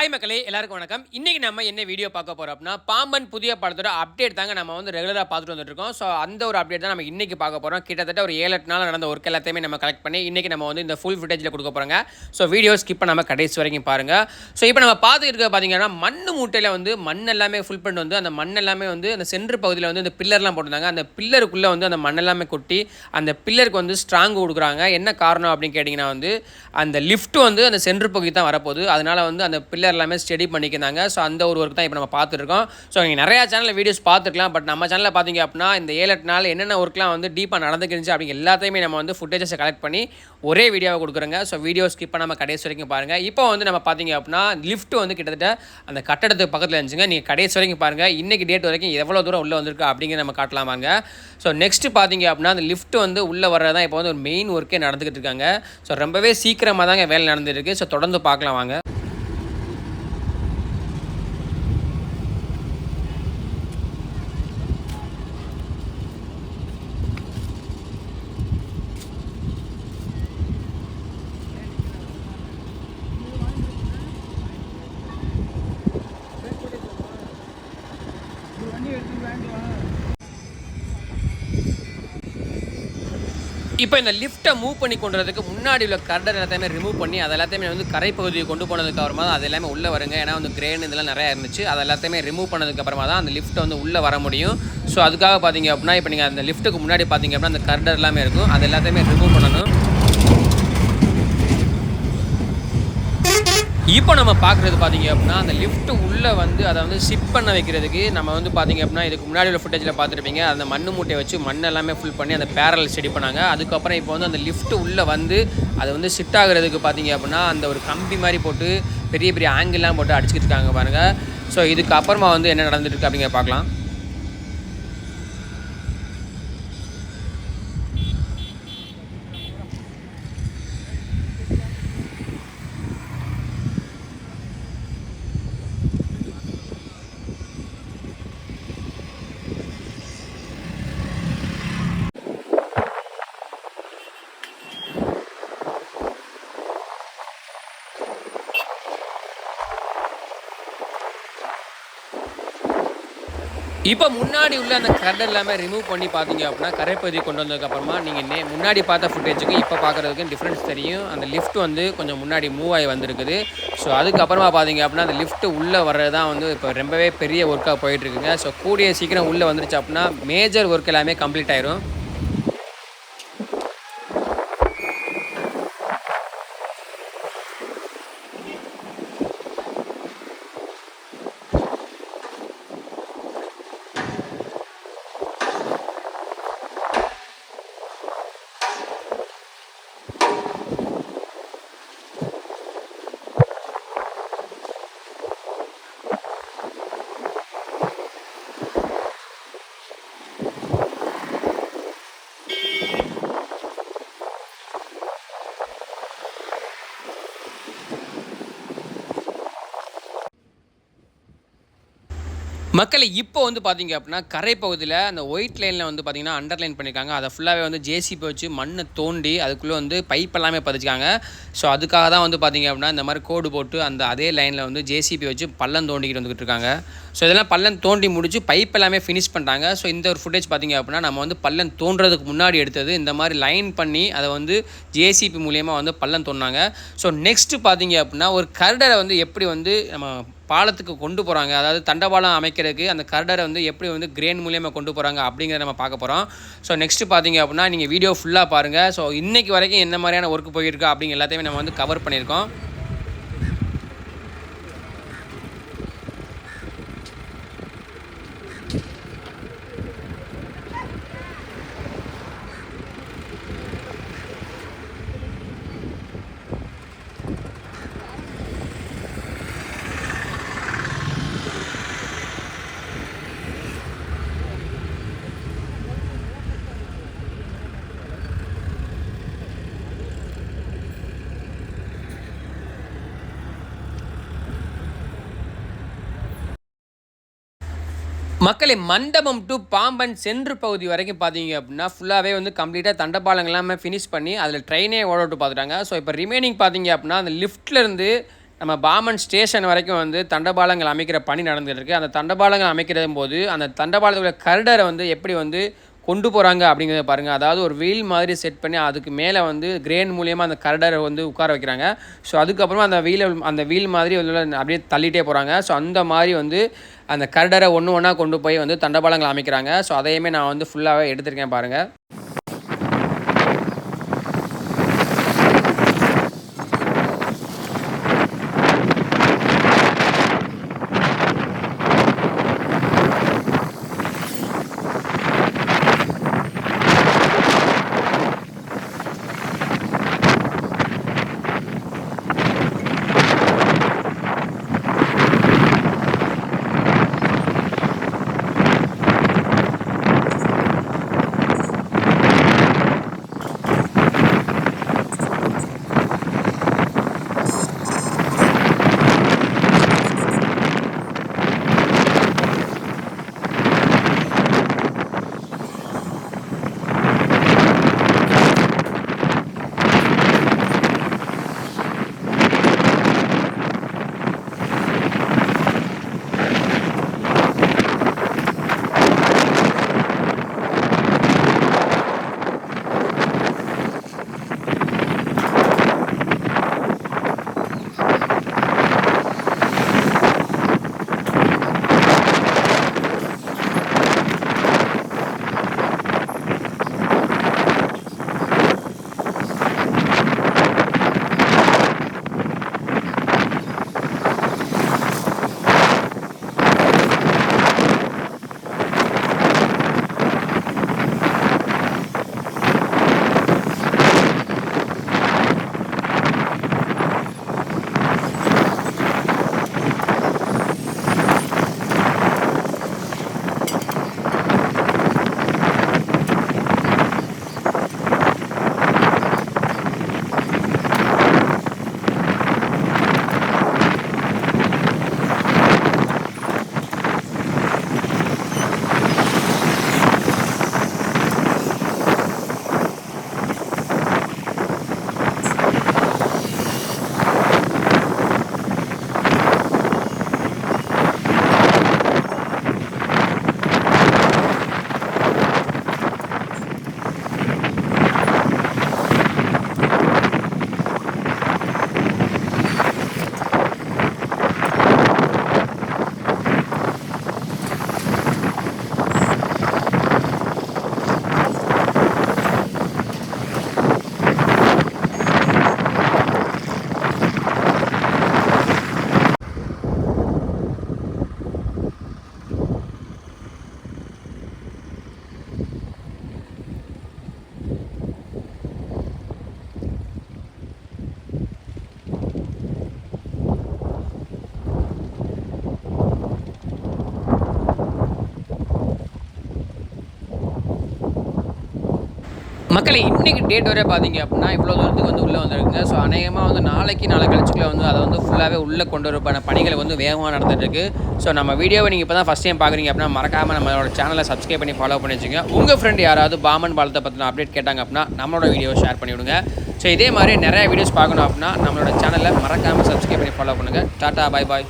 Hi மக்களே, எல்லாருக்கும் வணக்கம். இன்னைக்கு நம்ம என்ன வீடியோ பார்க்க போறோம் அப்படின்னா, பாம்பன் புதிய படத்தோட அப்டேட் தாங்க நம்ம வந்து ரெகுலரா பார்த்துட்டு வந்துட்டு இருக்கோம். ஸோ அந்த ஒரு அப்டேட் தான் நம்ம இன்னைக்கு பார்க்க போறோம். கிட்டத்தட்ட ஒரு 7, 8 நாள் நடந்த ஒர்க் எல்லாத்தையுமே நம்ம கலெக்ட் பண்ணி இன்னைக்கு நம்ம வந்து இந்த ஃபுல் ஃபுட்டேஜ்ல கொடுக்க போறோங்க. ஸோ வீடியோ ஸ்கிப் பண்ணாம கடைசி வரைக்கும் பாருங்க. ஸோ இப்போ நம்ம பார்த்துட்டு இருக்க பார்த்தீங்கன்னா, மண்ணு மூட்டையில வந்து மண் எல்லாமே ஃபுல் பண்ணிட்டு வந்து அந்த மண் எல்லாமே வந்து அந்த சென்டர் பகுதியில் வந்து இந்த பில்லர்லாம் போட்டிருந்தாங்க. அந்த பில்லருக்குள்ள வந்து அந்த மண் எல்லாமே கொட்டி அந்த பில்லருக்கு வந்து ஸ்ட்ராங் கொடுக்குறாங்க. என்ன காரணம் அப்படின்னு கேட்டிங்கன்னா வந்து அந்த லிஃப்ட் வந்து அந்த சென்டர் பகுதி தான் வரப்போகுது. அதனால வந்து அந்த பில்லர் எல்லாமே ஸ்டெடி பண்ணிக்கிறாங்க. ஸோ அந்த ஒரு ஒர்க் தான் இப்போ நம்ம பார்த்துருக்கோம். ஸோ நீங்கள் நிறையா சேனலில் வீடியோஸ் பார்த்துருக்கலாம். பட் நம்ம சேனலில் பார்த்தீங்க அப்படின்னா இந்த 7, 8 நாள் என்னென்ன ஒர்க்லாம் வந்து டீப்பாக நடந்துக்கிருந்துச்சு அப்படிங்க எல்லாத்தையுமே நம்ம வந்து ஃபுட்டேஜஸை கலெக்ட் பண்ணி ஒரே வீடியோவை கொடுக்குறோங்க. ஸோ வீடியோ ஸ்கிப் பண்ணாமல் கடைசி வரைக்கும் பாருங்கள். இப்போ வந்து நம்ம பார்த்தீங்க அப்படின்னா லிஃப்ட் வந்து கிட்டத்தட்ட அந்த கட்டடத்துக்கு பக்கத்தில் இருந்துச்சுங்க. நீங்கள் கடைசி வரைக்கும் பாருங்கள். இன்றைக்கி டேட் வரைக்கும் எவ்வளோ தூரம் உள்ளே வந்திருக்கு அப்படிங்கிறத நம்ம காட்டலாமாங்க. ஸோ நெக்ஸ்ட்டு பார்த்தீங்க அப்படின்னா அந்த லிஃப்ட் வந்து உள்ளே வர்றதான் இப்போ வந்து ஒரு மெயின் ஒர்க்கே நடந்துக்கிட்டு இருக்காங்க. ஸோ ரொம்பவே சீக்கிரமாக தாங்க வேலை நடந்துருக்கு. ஸோ தொடர்ந்து பார்க்கலாம் வாங்க. இப்போ இந்த லிஃப்ட்டை மூவ் பண்ணி கொண்டு வரதுக்கு முன்னாடி உள்ள கர்டர் எல்லாத்தையுமே ரிமூவ் பண்ணி அது எல்லாத்தையுமே வந்து கரை பகுதியை கொண்டு போனதுக்கு அப்புறமா தான் அது எல்லாமே உள்ளே வருங்க. ஏன்னா வந்து கிரேன் இதெல்லாம் நிறையா இருந்துச்சு. அது எல்லாத்தையுமே ரிமூவ் பண்ணதுக்கு அப்புறமா தான் அந்த லிஃப்ட்டை வந்து உள்ளே வர முடியும். ஸோ அதுக்காக பார்த்தீங்க அப்படின்னா இப்போ நீங்கள் அந்த லிஃப்ட்டுக்கு முன்னாடி பார்த்தீங்க அப்படின்னா அந்த கர்டர் எல்லாமே இருக்கும். அது எல்லாத்தையுமே ரிமூவ் பண்ணணும். இப்போ நம்ம பார்க்குறது பார்த்தீங்க அப்படின்னா அந்த லிஃப்ட் உள்ளே வந்து அதை வந்து ஷிஃப்ட் பண்ண வைக்கிறதுக்கு நம்ம வந்து பார்த்தீங்க அப்படின்னா இதுக்கு முன்னாடி உள்ள ஃபுட்டேஜில் பார்த்துருப்பீங்க. அந்த மண் மூட்டையை வச்சு மண் எல்லாமே ஃபுல் பண்ணி அந்த பேரல் ஸ்டடி பண்ணாங்க. அதுக்கப்புறம் இப்போ வந்து அந்த லிஃப்ட் உள்ளே வந்து அது வந்து ஷிஃப்ட் ஆகுறதுக்கு பார்த்தீங்க அப்படின்னா அந்த ஒரு கம்பி மாதிரி போட்டு பெரிய பெரிய ஆங்கிள்லாம் போட்டு அடிச்சுக்கிட்டு இருக்காங்க பாருங்கள். ஸோ இதுக்கு அப்புறமா வந்து என்ன நடந்துருக்கு அப்படிங்கிற பார்க்கலாம். இப்போ முன்னாடி உள்ள அந்த கர்டர் எல்லாமே ரிமூவ் பண்ணி பார்த்தீங்க அப்படின்னா கரைப்பகுதி கொண்டு வந்ததுக்கப்புறமா நீங்கள் முன்னாடி பார்த்த ஃபுட்டேஜுக்கு இப்போ பார்க்குறதுக்கு டிஃப்ரென்ஸ் தெரியும். அந்த லிஃப்ட் வந்து கொஞ்சம் முன்னாடி மூவ் ஆகி வந்திருக்குது. ஸோ அதுக்கப்புறமா பார்த்தீங்க அப்படின்னா அந்த லிஃப்ட் உள்ளே வர்றது தான் வந்து இப்போ ரொம்பவே பெரிய ஒர்க்காக போயிட்டுருக்குங்க. ஸோ கூடிய சீக்கிரம் உள்ளே வந்துருச்சு அப்படின்னா மேஜர் ஒர்க் எல்லாமே கம்ப்ளீட் ஆயிரும். மக்களை இப்போ வந்து பார்த்தீங்க அப்படின்னா கரை பகுதியில் அந்த ஒயிட் லைனில் வந்து பார்த்தீங்கன்னா அண்டர்லைன் பண்ணியிருக்காங்க. அதை ஃபுல்லாகவே வந்து ஜேசிபி வச்சு மண்ணை தோண்டி அதுக்குள்ளே வந்து பைப் எல்லாமே பதிச்சிக்காங்க. ஸோ அதுக்காக தான் வந்து பார்த்தீங்க அப்படின்னா இந்த மாதிரி கோடு போட்டு அந்த அதே லைனில் வந்து ஜேசிபி வச்சு பள்ளம் தோண்டிக்கிட்டு வந்துக்கிட்டு இருக்காங்க. ஸோ இதெல்லாம் பள்ளம் தோண்டி முடிச்சு பைப் எல்லாமே ஃபினிஷ் பண்ணிட்டாங்க. ஸோ இந்த ஒரு ஃபுட்டேஜ் பார்த்தீங்க அப்படின்னா நம்ம வந்து பள்ளம் தோன்றதுக்கு முன்னாடி எடுத்தது. இந்த மாதிரி லைன் பண்ணி அதை வந்து ஜேசிபி மூலியமாக வந்து பள்ளம் தோண்டினாங்க. ஸோ நெக்ஸ்ட்டு பார்த்தீங்க அப்படின்னா ஒரு கர்டரை வந்து எப்படி வந்து நம்ம பாலத்துக்கு கொண்டு போகிறாங்க, அதாவது தண்டவாளம் அமைக்கிறதுக்கு அந்த கர்டரை வந்து எப்படி வந்து கிரேன் மூலியமாக கொண்டு போகிறாங்க அப்படிங்கிறத நம்ம பார்க்க போகிறோம். ஸோ நெக்ஸ்ட்டு பார்த்தீங்க அப்படின்னா நீங்கள் வீடியோ ஃபுல்லாக பாருங்கள். ஸோ இன்றைக்கி வரைக்கும் என்ன மாதிரியான ஒர்க் போயிருக்கா அப்படிங்கிற எல்லாத்தையுமே நம்ம வந்து கவர் பண்ணியிருக்கோம். மக்களை மண்டபம் டு பாம்பன் சென்று பகுதி வரைக்கும் பார்த்தீங்க அப்படின்னா ஃபுல்லாகவே வந்து கம்ப்ளீட்டாக தண்டபாலங்கள் எல்லாமே ஃபினிஷ் பண்ணி அதில் ட்ரெயினே ஓட விட்டு பார்த்துட்டாங்க. ஸோ இப்போ ரிமைனிங் பார்த்தீங்க அப்படின்னா அந்த லிஃப்ட்லேருந்து நம்ம பாமன் ஸ்டேஷன் வரைக்கும் வந்து தண்டபாலங்கள் அமைக்கிற பணி நடந்துகிட்டு இருக்குது. அந்த தண்டபாலங்கள் அமைக்கிற போது அந்த தண்டபாலத்தோட கர்டரை வந்து எப்படி வந்து கொண்டு போகிறாங்க அப்படிங்கிறத பாருங்கள். அதாவது ஒரு வீல் மாதிரி செட் பண்ணி அதுக்கு மேலே வந்து கிரேன் மூலியமாக அந்த கர்டரை வந்து உட்கார வைக்கிறாங்க. ஸோ அதுக்கப்புறமா அந்த வீல் மாதிரி அப்படியே தள்ளிட்டே போகிறாங்க. ஸோ அந்த மாதிரி வந்து அந்த கர்டரை ஒன்று ஒன்றா கொண்டு போய் வந்து தண்டபாலங்கள் அமைக்கிறாங்க. ஸோ அதையுமே நான் வந்து ஃபுல்லாகவே எடுத்திருக்கேன் பாருங்கள். மக்களே இன்றைக்கி டேட் வரை பார்த்தீங்க அப்படின்னா இவ்வளோ தூரத்துக்கு வந்து உள்ளே வந்துருக்குங்க. ஸோ அநேகமாக வந்து நாளை கழிச்சுக்குள்ள வந்து அதை வந்து ஃபுல்லாகவே உள்ளே கொண்டு வரப்பான பணிகள் வந்து வேகமாக நடந்துகிட்ருக்கு. ஸோ நம்ம வீடியோவை நீங்கள் இப்போ தான் ஃபஸ்ட் டைம் பார்க்குறீங்க அப்படின்னா மறக்காமல் நம்மளோட சேனலை சப்ஸ்கிரைப் பண்ணி ஃபாலோ பண்ணி வச்சுங்க. உங்கள் ஃப்ரெண்ட் யாராவது பாமன் பாலத்தை பற்றின அப்டேட் கேட்டாங்க அப்படின்னா நம்மளோட வீடியோவை ஷேர் பண்ணிவிடுங்க. ஸோ இதே மாதிரி நிறைய வீடியோஸ் பார்க்கணும் அப்படின்னா நம்மளோட சேனலை மறக்காமல் சப்ஸ்கிரைப் பண்ணி ஃபாலோ பண்ணுங்கள். டாட்டா, பாய் பாய்.